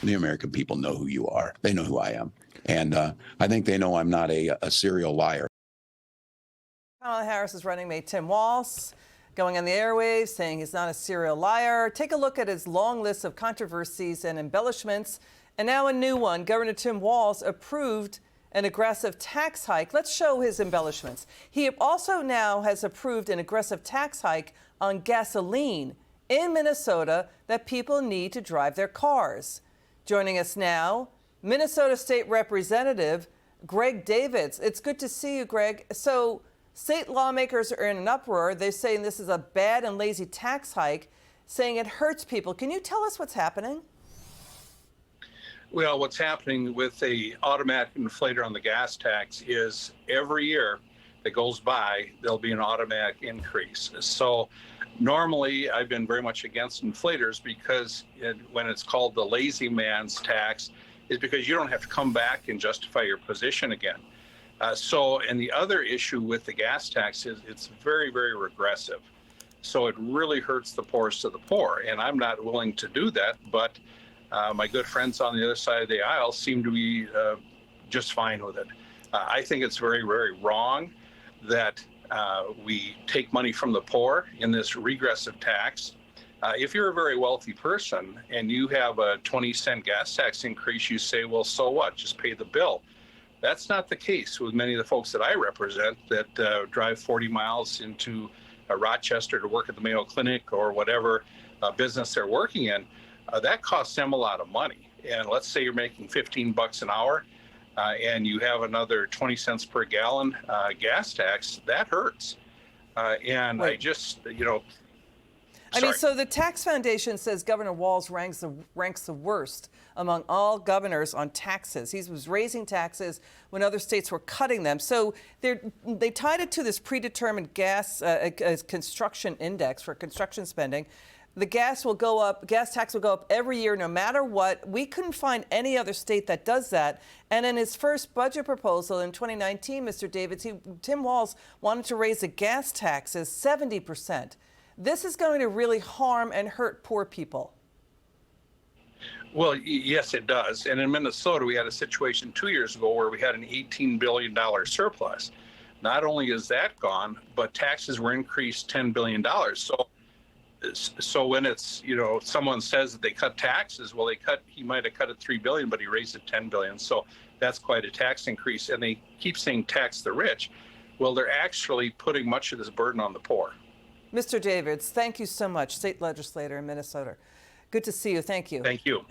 The American people know who you are. They know who I am. And I think they know I'm not a serial liar. Kamala Harris's running mate Tim Walz going on the airwaves saying he's not a serial liar. Take a look at his long list of controversies and embellishments. And now a new one. Governor Tim Walz approved an aggressive tax hike. Let's show his embellishments. He also now has approved an aggressive tax hike on gasoline in Minnesota that people need to drive their cars. Joining us now, Minnesota State Representative Greg Davids. It's good to see you, Greg. So state lawmakers are in an uproar. They're saying this is a bad and lazy tax hike, saying it hurts people. Can you tell us what's happening? Well, what's happening with the automatic inflator on the gas tax is every year that goes by, there'll be an automatic increase. So normally I've been very much against inflators because when it's called the lazy man's tax, is because you don't have to come back and justify your position again. And the other issue with the gas tax is it's very, very regressive. So it really hurts the poorest of the poor. And I'm not willing to do that, but my good friends on the other side of the aisle seem to be just fine with it. I think it's very, very wrong that we take money from the poor in this regressive tax. If you're a very wealthy person and you have a 20-cent gas tax increase, you say, well, so what? Just pay the bill. That's not the case with many of the folks that I represent that drive 40 miles into Rochester to work at the Mayo Clinic or whatever business they're working in. That costs them a lot of money. And let's say you're making 15 bucks an hour and you have another 20 cents per gallon gas tax, that hurts. And Wait. I just, I mean, so the Tax Foundation says Governor Walz ranks the worst among all governors on taxes. He was raising taxes when other states were cutting them. So they tied it to this predetermined gas construction index for construction spending. The gas tax will go up every year no matter what. We couldn't find any other state that does that. And in his first budget proposal in 2019, Mr. Davids, Tim Walz wanted to raise the gas taxes 70%. This is going to really harm and hurt poor people. Well, yes, it does. And in Minnesota, we had a situation 2 years ago where we had an $18 billion surplus. Not only is that gone, but taxes were increased $10 billion. So when it's, someone says that they cut taxes, well, he might have cut it $3 billion, but he raised it $10 billion. So that's quite a tax increase. And they keep saying tax the rich. Well, they're actually putting much of this burden on the poor. Mr. Davids, thank you so much, state legislator in Minnesota. Good to see you. Thank you. Thank you.